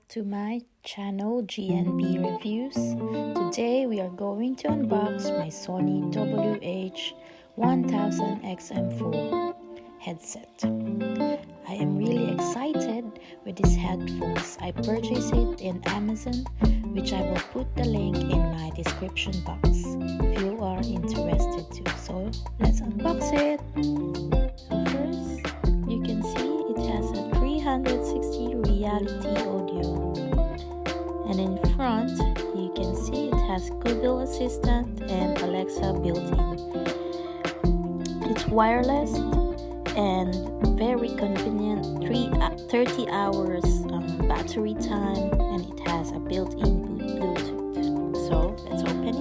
to my channel G&B Reviews. Today we are going to unbox my Sony WH-1000XM4 headset. I am really excited with these headphones. I purchased it in Amazon, which I will put the link in my description box if you are interested too. So let's unbox it. So first, you can see it has a 360 reality audio, and in front you can see it has Google Assistant and Alexa built-in. It's wireless and very convenient, 30 hours battery time, and it has a built-in Bluetooth. So let's open it.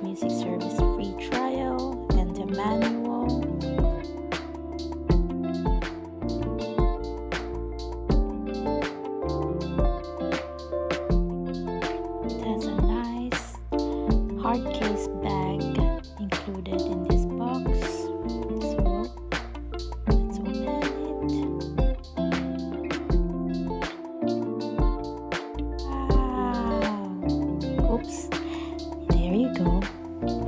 Music service free trial and the manual. It has a nice hard case bag included in this box. So let's open it. Wow! Oops! There you go.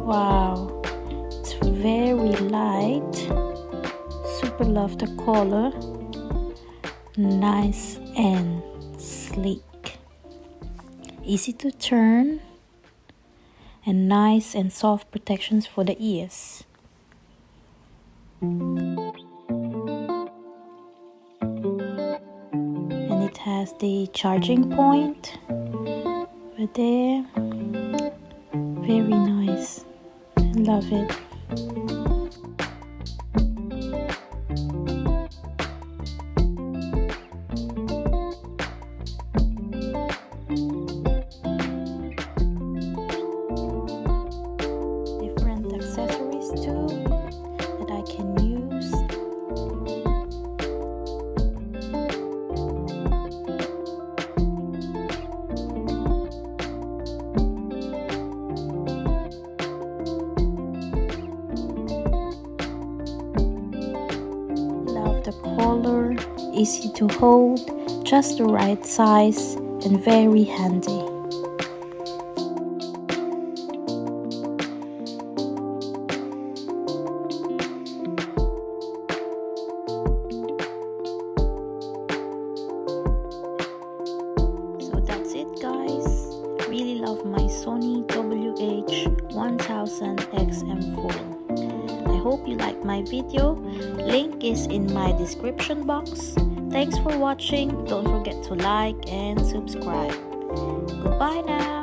Wow, it's very light. Super love the color. Nice and sleek. Easy to turn. And nice and soft protections for the ears. And it has the charging point over there. Very nice. I love it. Different accessories too that I can use. The color, easy to hold, just the right size, and very handy. So that's it, guys. Really love my Sony WH-1000XM4. I hope you like my video. Link is in my description box. Thanks for watching. Don't forget to like and subscribe. Goodbye now.